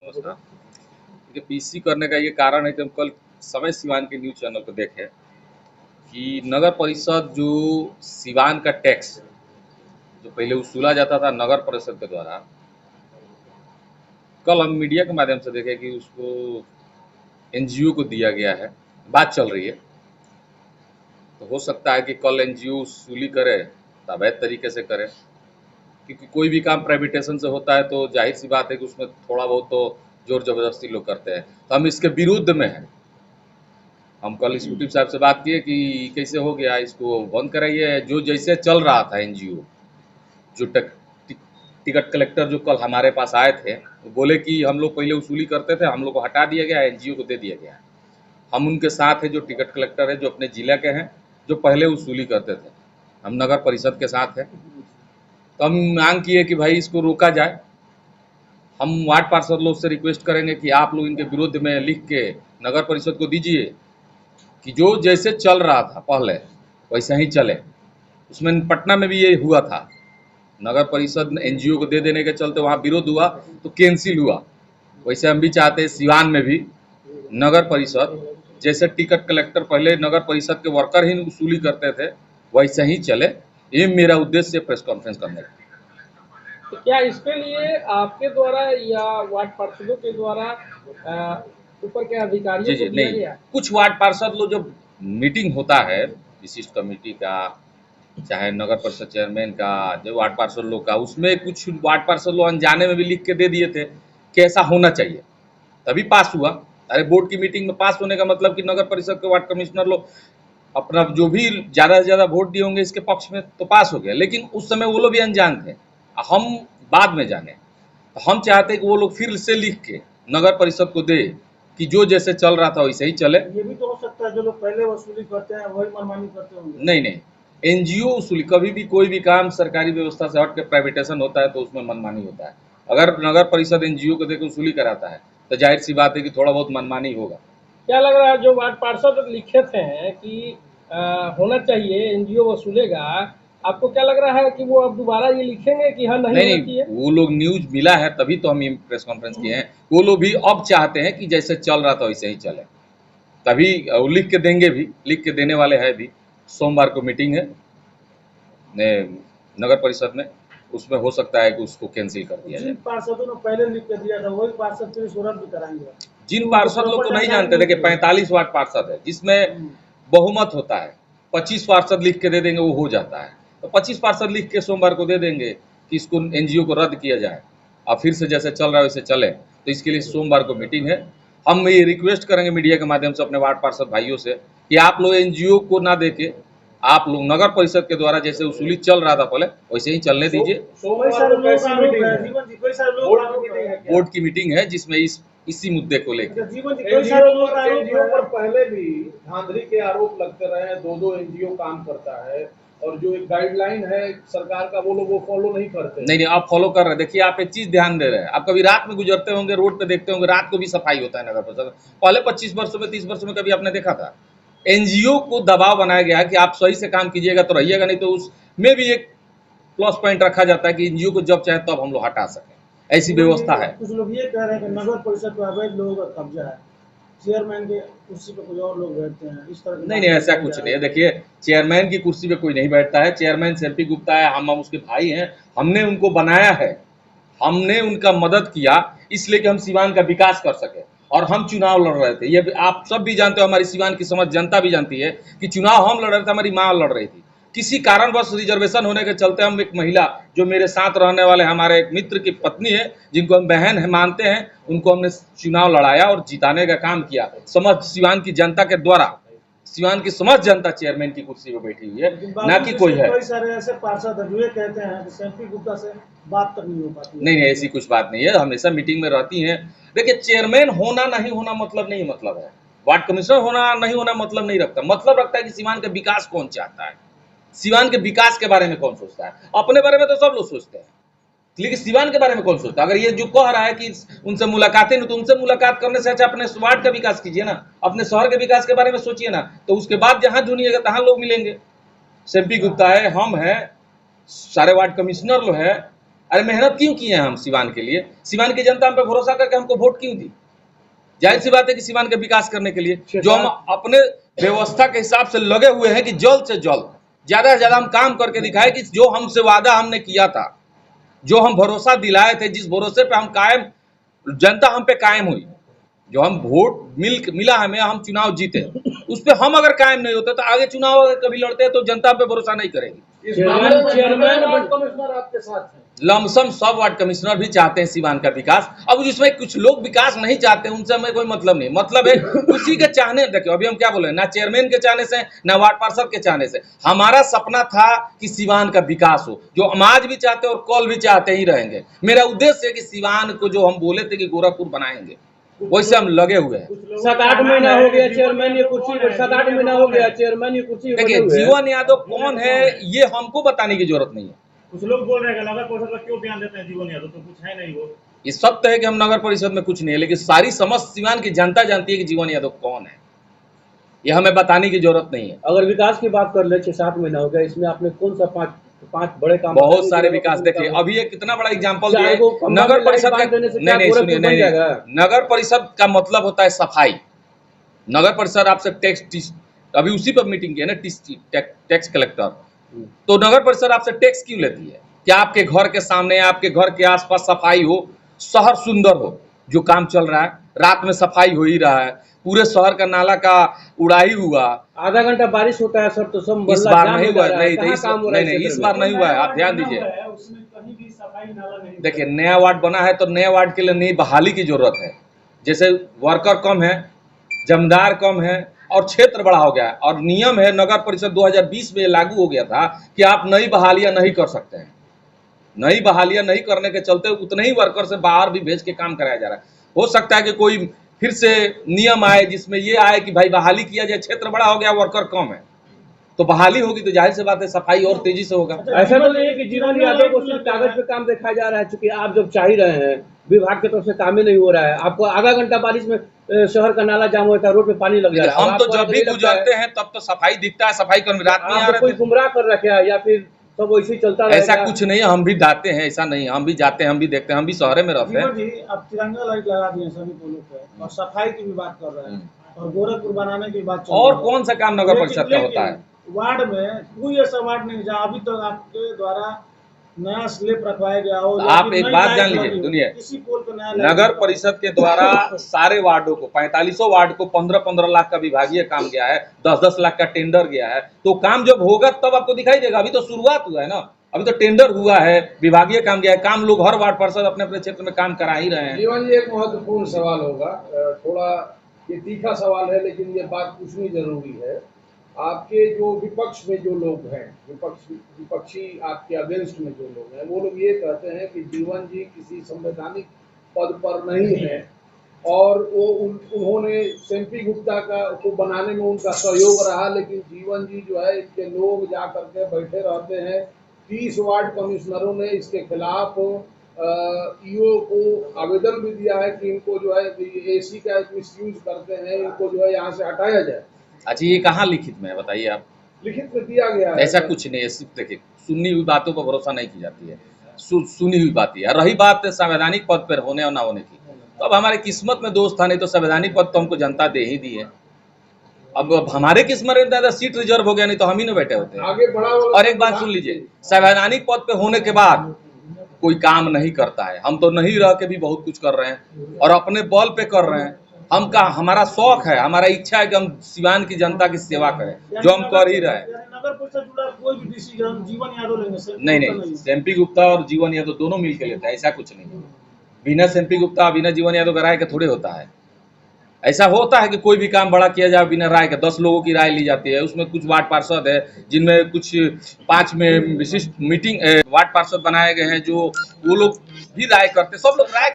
नमस्कार। देखिए पीसी करने का ये कारण है कि हम कल समय सिवान के न्यूज़ चैनल पर देखे कि नगर परिषद जो सिवान का टैक्स जो पहले वसूला जाता था नगर परिषद के द्वारा, कल हम मीडिया के माध्यम से देखे कि उसको एनजीओ को दिया गया है। बात चल रही है, तो हो सकता है कि कल एनजीओ वसूली करे तो अवैध तरीके से करे, क्योंकि कोई भी काम प्राइवेटेशन से होता है तो जाहिर सी बात है कि उसमें थोड़ा बहुत तो जोर जबरदस्ती लोग करते हैं। तो हम इसके विरुद्ध में हैं। हम कल एग्जीक्यूटिव साहब से बात किए कि कैसे हो गया, इसको बंद कराइए। जो जैसे चल रहा था एनजीओ, जो टिकट कलेक्टर जो कल हमारे पास आए थे, वो बोले कि हम लोग पहले वसूली करते थे, हम लोग को हटा दिया गया है, एनजीओ को दे दिया गया है। हम उनके साथ है जो टिकट कलेक्टर है, जो अपने जिले के हैं, जो पहले वसूली करते थे। हम नगर परिषद के साथ हैं। तो हम मांग किए कि भाई इसको रोका जाए। हम वार्ड पार्षद लोग से रिक्वेस्ट करेंगे कि आप लोग इनके विरुद्ध में लिख के नगर परिषद को दीजिए कि जो जैसे चल रहा था पहले वैसे ही चले। उसमें पटना में भी ये हुआ था, नगर परिषद एनजीओ को दे देने के चलते वहाँ विरोध हुआ तो कैंसिल हुआ। वैसे हम भी चाहते हैं सिवान में भी नगर परिषद जैसे टिकट कलेक्टर पहले नगर परिषद के वर्कर ही वसूली करते थे वैसे ही चले। ये मेरा उद्देश्य है प्रेस कॉन्फ्रेंस करने का। तो क्या इसके लिए आपके द्वारा या वार्ड पार्षदों के द्वारा ऊपर के अधिकारियों जी को दिया नहीं, गया? कुछ वार्ड पार्षद लोग जब मीटिंग होता है विशिष्ट कमेटी का, चाहे नगर परिषद चेयरमैन का, जो वार्ड पार्षद लोग का, उसमें कुछ वार्ड पार्षद लोग अनजाने में भी लिख के दे दिए थे कि ऐसा होना चाहिए, तभी पास हुआ। अरे बोर्ड की मीटिंग में पास होने का मतलब कि नगर परिषद के वार्ड कमिश्नर लोग अपना जो भी ज़्यादा से ज़्यादा वोट दिए होंगे इसके पक्ष में तो पास हो गया, लेकिन उस समय वो लोग भी अनजान थे, हम बाद में जाने। तो हम चाहते हैं कि वो लोग फिर से लिख के नगर परिषद को दे कि जो जैसे चल रहा था वैसे ही चले। ये भी तो हो सकता है जो लोग पहले वसूली करते हैं वही मनमानी करते होंगे। नहीं नहीं, एनजीओ वसूली कभी भी कोई भी काम सरकारी व्यवस्था से हट के प्राइवेटेशन होता है तो उसमें मनमानी होता है। अगर नगर परिषद एनजीओ को देकर वसूली कराता है तो जाहिर सी बात है कि थोड़ा बहुत मनमानी होगा। क्या लग रहा है जो वार्ड पार्षद लिखे थे कि होना चाहिए एनजीओ वसूलेगा, आपको क्या लग रहा है कि वो अब दोबारा ये लिखेंगे कि हाँ नहीं नहीं होना नहीं, चाहिए? वो लोग न्यूज मिला है तभी तो हम ये प्रेस कॉन्फ्रेंस किए हैं। वो लोग भी अब चाहते हैं कि जैसे चल रहा था वैसे ही चले, तभी वो लिख के देंगे भी, लिख के देने वाले हैं भी। सोमवार को मीटिंग है नगर परिषद में, उसमें हो सकता है कि उसको कैंसिल कर दिया जिन जाए। पार्षदों ने पहले लिख के दिया था वही पार्षद फिर इसको रद्द कराएंगे। जिन पार्षद लोग को नहीं जानते थे कि 45 वार्ड पार्षद है जिसमें बहुमत होता है, 25 पार्षद लिख के दे देंगे वो हो जाता है। तो 25 पार्षद लिख के सोमवार को दे देंगे कि इसको एनजीओ को रद्द किया जाए और फिर से जैसे चल रहा है वैसे चले। तो इसके लिए सोमवार को मीटिंग है। हम ये रिक्वेस्ट करेंगे मीडिया के माध्यम से अपने वार्ड पार्षद भाइयों से कि आप लोग एनजीओ को ना देके आप लोग नगर परिषद के द्वारा जैसे वसूली चल रहा था पहले वैसे ही चलने दीजिए। बोर्ड की मीटिंग है जिसमें इसी मुद्दे को लेकर जीवन जी कई सारे लोग एनजीओ पर पहले भी धांधली के आरोप लगते रहे। दो एनजीओ काम करता है और जो एक गाइडलाइन है सरकार का वो लोग वो फॉलो नहीं करते। नहीं, आप फॉलो कर रहे हैं। देखिए आप एक चीज ध्यान दे रहे हैं, आप कभी रात में गुजरते होंगे, रोड पे देखते होंगे, रात को भी सफाई होता है नगर परिषद। पहले 25 वर्षों में 30 वर्षों में कभी आपने देखा था? एनजीओ को दबाव बनाया गया है कि आप सही से काम कीजिएगा तो रहिएगा, नहीं तो उसमें भी एक प्लस पॉइंट रखा जाता है कि एनजीओ को जब चाहे तब हम लोग हटा सकें, ऐसी व्यवस्था है। कुछ लोग ये कह रहे हैं कि नगर परिषद पर अवैध लोगों का कब्जा है, चेयरमैन के कुर्सी पर कुछ और लोग बैठते हैं, इस तरह। नहीं ऐसा कुछ नहीं है। देखिए चेयरमैन की कुर्सी पे कोई नहीं बैठता है। चेयरमैन एमपी गुप्ता है, हम उसके भाई हैं, हमने उनको बनाया है, हमने उनका मदद किया इसलिए कि हम सिवान का विकास कर सके और हम चुनाव लड़ रहे थे। ये आप सब भी जानते हो, हमारी सिवान की समझ जनता भी जानती है कि चुनाव हम लड़ रहे थे, हमारी माँ लड़ रही थी। किसी कारणवश रिजर्वेशन होने के चलते हम एक महिला जो मेरे साथ रहने वाले हमारे एक मित्र की पत्नी है, जिनको हम बहन है मानते हैं, उनको हमने चुनाव लड़ाया और जिताने का काम किया। समझ सिवान की जनता के द्वारा, सिवान की समझ जनता चेयरमैन की कुर्सी पर बैठी हुई है, ना कि कोई है। कई सारे ऐसे पार्षद हैं जो ये कहते हैं कि एमपी गुप्ता से बात तक नहीं हो पाती। नहीं ऐसी कुछ बात नहीं है, हमेशा मीटिंग में रहती हैं। देखिए चेयरमैन होना नहीं होना मतलब नहीं, मतलब है वार्ड कमिश्नर होना नहीं होना मतलब नहीं रखता। मतलब रखता है कि सिवान का विकास कौन चाहता है, सिवान के विकास के बारे में कौन सोचता है। अपने बारे में तो सब लोग सोचते हैं, लेकिन सिवान के बारे में कौन सोचता है? अगर ये जो कह रहा है कि उनसे मुलाकातें नहीं, तो उनसे मुलाकात करने से अच्छा अपने वार्ड का विकास कीजिए ना, अपने शहर के विकास के बारे में सोचिए ना। तो उसके बाद जहां ढूंढिएगा तहां लोग मिलेंगे। एमपी गुप्ता है, हम हैं, सारे वार्ड कमिश्नर लोग हैं, अरे मेहनत क्यों किए हैं हम सिवान के लिए? सिवान की जनता हम पे भरोसा करके हमको वोट क्यों दी? जाहिर सी बात है कि सिवान का विकास करने के लिए जो हम अपने व्यवस्था के हिसाब से लगे हुए हैं कि जल्द से जल्द ज्यादा से ज्यादा हम काम करके दिखाए कि जो हमसे वादा हमने किया था, जो हम भरोसा दिलाए थे, जिस भरोसे पे हम कायम, जनता हम पे कायम हुई, जो हम वोट मिला हमें, हम चुनाव जीते, उस पे हम अगर कायम नहीं होते तो आगे चुनाव अगर कभी लड़ते हैं तो जनता पे भरोसा नहीं करेगी। इस मामले में चेयरमैन वार्ड कमिश्नर आपके साथ हैं। लमसम सब वार्ड कमिश्नर भी चाहते हैं सिवान का विकास। अब जिसमें कुछ लोग विकास नहीं चाहते उनसे हमें कोई मतलब नहीं, मतलब है उसी के चाहने। देखिए अभी हम क्या बोले, ना चेयरमैन के चाहने से ना वार्ड पार्षद के चाहने से, हमारा सपना था कि सिवान का विकास हो, जो हम आज भी चाहते हैं और कल भी चाहते ही रहेंगे। मेरा उद्देश्य है कि सिवान को जो हम बोले थे कि गोरखपुर बनाएंगे, वैसे हम लगे हुए हैं। 7-8 महीना हो गया चेयरमैन ये कुर्सी, 7-8 महीना हो गया चेयरमैन ये कुर्सी। देखिए जीवन यादव कौन है ये हमको बताने की जरूरत नहीं है। कुछ लोग बोल रहे हैं कि नगर परिषद में क्यों बयान देते हैं जीवन यादव, तो कुछ है नहीं वो। ये सब तो है कि हम नगर परिषद में कुछ नहीं है, लेकिन सारी समस्त सिवान की जनता जानती है कि जीवन यादव कौन है, ये हमें बताने की जरूरत नहीं है। अगर विकास की बात कर ले, 6-7 महीना हो गया, इसमें आपने कौन सा पांच बड़े काम? बहुत सारे विकास देखिए, अभी एक कितना बड़ा एग्जांपल दिया है नगर परिषद का। नहीं सुनिए, नहीं, नगर परिषद का मतलब होता है सफाई। नगर परिषद आपसे टैक्स, अभी उसी पर मीटिंग की है ना, टैक्स कलेक्टर, तो नगर परिषद आपसे टैक्स क्यों लेती है? कि आपके घर के सामने, आपके घर के आसपास सफाई हो, शहर सुंदर हो। जो काम चल रहा है, रात में सफाई हो ही रहा है, पूरे शहर का नाला का उड़ाई हुआ। आधा घंटा बारिश होता है सर, तो सब इस बार नहीं हुआ, नहीं इस बार नहीं हुआ है, आप ध्यान दीजिए। उसमें कहीं भी सफाई नाला नहीं। देखिए नया वार्ड बना है तो नया वार्ड के लिए नई बहाली की जरूरत है। जैसे वर्कर कम है, जमींदार कम है और क्षेत्र बड़ा हो गया है, और नियम है नगर परिषद 2020 में लागू हो गया था कि आप नई बहालियां नहीं कर सकते हैं। नई बहालियां नहीं करने के चलते उतने ही वर्कर से बाहर भी भेज के काम कराया जा रहा है। हो सकता है कि कोई फिर से नियम आए जिसमें ये आए कि भाई बहाली किया जाए, क्षेत्र बड़ा हो गया, वर्कर कम है, तो बहाली होगी तो जाहिर सी बात है सफाई और तेजी से होगा। ऐसा तो नहीं है कि जीवन यादव को सिर्फ कागज पे काम दिखाया जा रहा है, चूंकि आप जब चाह ही रहे हैं, विभाग की तरफ से काम ही नहीं हो रहा है। आपको आधा घंटा बारिश में शहर का नाला जाम होता है, रोड पे पानी लग जा रहा है। हम तो जब भी गुजरते हैं तब तो सफाई दिखता है, सफाई कर्मी रात में आ रहे कोई गुमराह कर रखा है या फिर सब वैसे ही चलता ऐसा कुछ नहीं है। हम भी जाते हैं, ऐसा नहीं, हम भी जाते हैं, हम भी देखते हैं, हम भी शहर में रहते हैं। जी अब तिरंगा लाइट लगा दिए सभी पोलों पे और सफाई की भी बात कर रहे हैं और गोरखपुर बनाने की बात। और कौन सा काम नगर परिषद का होता है? वार्ड में कोई ऐसा वार्ड नहीं जहाँ अभी तक आपके द्वारा नया स्लेब रखवाया गया हो। आप एक बात जान लीजिए, सुनिए, किसी पोल पे नया नगर परिषद के द्वारा सारे वार्डों को, 4500 वार्ड को 15-15 लाख का विभागीय काम गया है, 10-10 लाख का टेंडर गया है। तो काम जब होगा तब आपको दिखाई देगा, अभी तो शुरुआत हुआ है ना, अभी तो टेंडर हुआ है, विभागीय काम गया है, काम लोग हर वार्ड पार्षद अपने अपने क्षेत्र में काम करा ही रहे हैं। जीवन जी एक महत्वपूर्ण सवाल होगा, थोड़ा ये तीखा सवाल है लेकिन ये बात पूछनी जरूरी है। आपके जो विपक्ष में जो लोग हैं, विपक्षी आपके अगेंस्ट में जो लोग हैं, वो लोग ये कहते हैं कि जीवन जी किसी संवैधानिक पद पर नहीं है और वो उन्होंने सेम्पी गुप्ता को बनाने में उनका सहयोग रहा, लेकिन जीवन जी जो है इसके लोग जा करके बैठे रहते हैं। 30 वार्ड कमिश्नरों ने इसके खिलाफ ईओ को आवेदन भी दिया है कि इनको जो है एसी का मिसयूज करते हैं, इनको जो है यहाँ से हटाया जाए। अच्छा ये कहाँ लिखित में है बताइए आप? लिखित में दिया गया है। ऐसा कुछ नहीं है, सिर्फ देखिए सुनी हुई बातों पर भरोसा नहीं की जाती है, सुनी हुई बात है। रही बात संवैधानिक पद पर होने और ना होने की, तो अब हमारे किस्मत में दोस्त था, नहीं तो संवैधानिक पद तो हमको जनता दे ही दी है। अब हमारे किस्मत में ज्यादा सीट रिजर्व हो गया, नहीं तो हम ही ना बैठे होते। आगे बढ़ा। और एक बात सुन लीजिए, संवैधानिक पद पे होने के बाद कोई काम नहीं करता है। हम तो नहीं रह के भी बहुत कुछ कर रहे हैं और अपने बल पे कर रहे हैं। हमारा शौक है, हमारा इच्छा है कि हम सिवान की जनता की सेवा करें, जो हम कर ही रहे हैं। नगर परिषद जुड़ा कोई भी डिसीजन जीवन यादव लेंगे? नहीं, सेम्पी गुप्ता और जीवन यादव दोनों मिलकर लेते हैं, ऐसा कुछ नहीं है। बिना सेम्पी गुप्ता बिना जीवन यादव का राय के थोड़े होता है। ऐसा होता है कि कोई भी काम बड़ा किया जाए बिना राय के, 10 लोगों की राय ली जाती है, उसमें कुछ वार्ड पार्षद है जिनमें कुछ 5 में विशिष्ट मीटिंग वार्ड पार्षद बनाए गए हैं, जो वो लोग भी राय करते, सब लोग राय